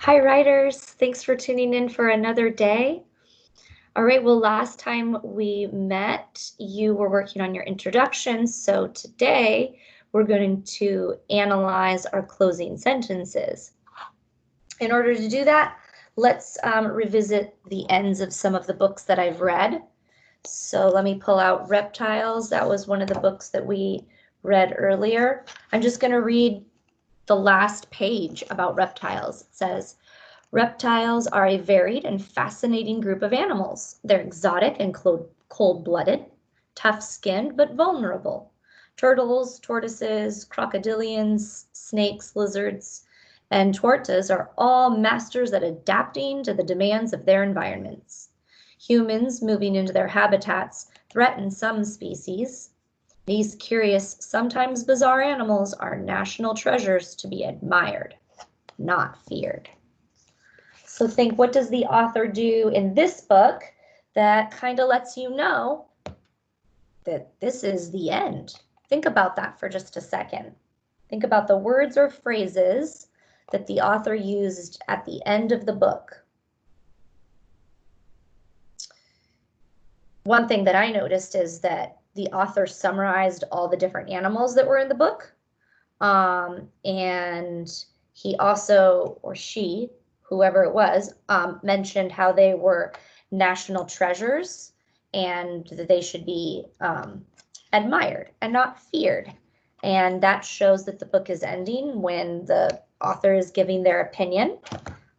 Hi, writers. Thanks for tuning in for another day. All right, well, last time we met, you were working on your introduction. So today we're going to analyze our closing sentences. In order to do that, let's revisit the ends of some of the books that I've read. So let me pull out Reptiles. That was one of the books that we read earlier. I'm just going to read the last page about reptiles. It says, reptiles are a varied and fascinating group of animals. They're exotic and cold-blooded, tough-skinned but vulnerable. Turtles, tortoises, crocodilians, snakes, lizards, and tortas are all masters at adapting to the demands of their environments. Humans moving into their habitats threaten some species. These curious, sometimes bizarre animals are national treasures to be admired, not feared. So think, what does the author do in this book that kind of lets you know that this is the end? Think about that for just a second. Think about the words or phrases that the author used at the end of the book. One thing that I noticed is that the author summarized all the different animals that were in the book. And he also, or she, whoever it was, mentioned how they were national treasures and that they should be admired and not feared. And that shows that the book is ending when the author is giving their opinion.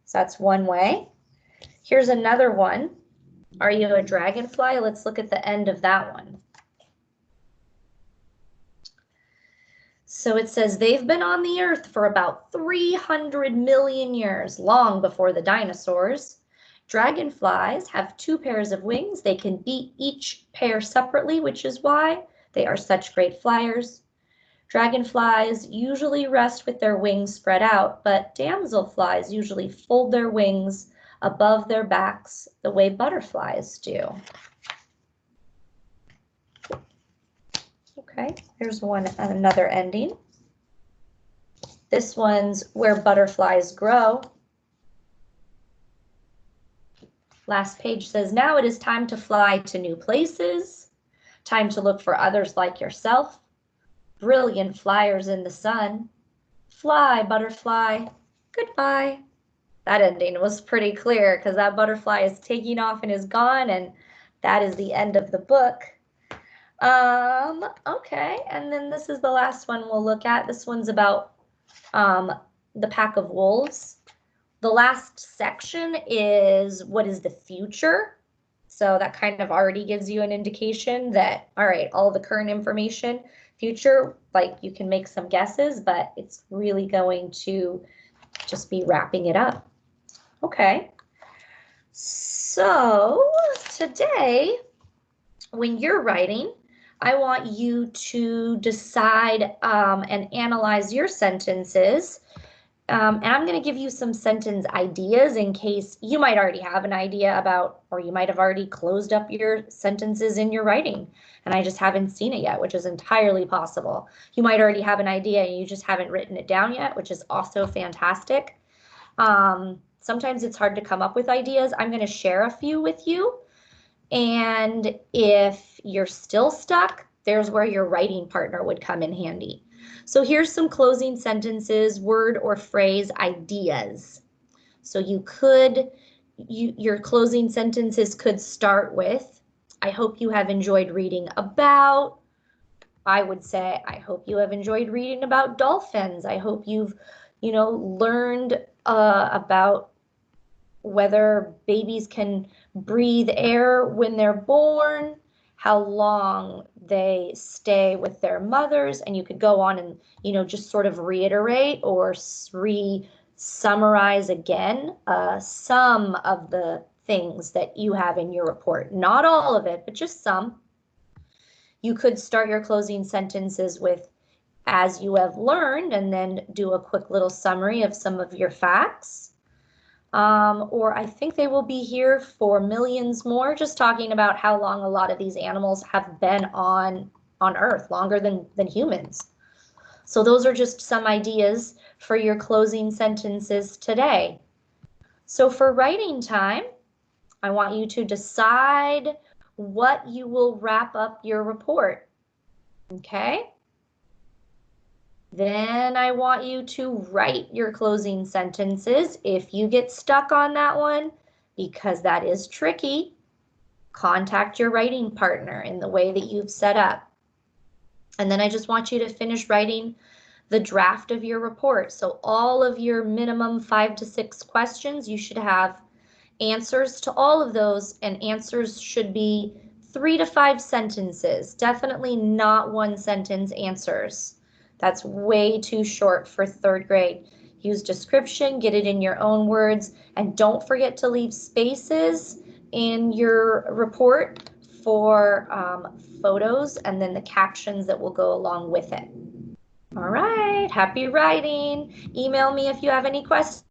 So that's one way. Here's another one. Are you a dragonfly? Let's look at the end of that one. So it says they've been on the earth for about 300 million years, long before the dinosaurs. Dragonflies have 2 pairs of wings. They can beat each pair separately, which is why they are such great flyers. Dragonflies usually rest with their wings spread out, but damselflies usually fold their wings above their backs the way butterflies do. Okay, here's another ending. This one's where butterflies grow. Last page says, now it is time to fly to new places, time to look for others like yourself, brilliant flyers in the sun. Fly, butterfly, goodbye. That ending was pretty clear because that butterfly is taking off and is gone, and that is the end of the book. Okay, and then this is the last one we'll look at. This one's about the pack of wolves. The last section is what is the future? So that kind of already gives you an indication that, all right, all the current information, future, like you can make some guesses, but it's really going to just be wrapping it up. Okay, so today, when you're writing, I want you to decide and analyze your sentences. And I'm going to give you some sentence ideas in case you might already have an idea about, or you might have already closed up your sentences in your writing, and I just haven't seen it yet, which is entirely possible. You might already have an idea and you just haven't written it down yet, which is also fantastic. Sometimes it's hard to come up with ideas. I'm going to share a few with you. And if you're still stuck, there's where your writing partner would come in handy. So here's some closing sentences, word or phrase ideas. So your closing sentences could start with, I hope you have enjoyed reading about. I would say, I hope you have enjoyed reading about dolphins. I hope you've, learned about whether babies can breathe air when they're born, how long they stay with their mothers, and you could go on and, just sort of reiterate or summarize again some of the things that you have in your report. Not all of it, but just some. You could start your closing sentences with, as you have learned, and then do a quick little summary of some of your facts. Or I think they will be here for millions more, just talking about how long a lot of these animals have been on Earth, longer than humans. So those are just some ideas for your closing sentences today. So for writing time, I want you to decide what you will wrap up your report. Okay? Then I want you to write your closing sentences. If you get stuck on that one, because that is tricky, contact your writing partner in the way that you've set up. And then I just want you to finish writing the draft of your report. So all of your minimum 5 to 6 questions, you should have answers to all of those, and answers should be 3 to 5 sentences. Definitely not 1 sentence answers. That's way too short for 3rd grade. Use description, get it in your own words, and don't forget to leave spaces in your report for photos and then the captions that will go along with it. All right, happy writing. Email me if you have any questions.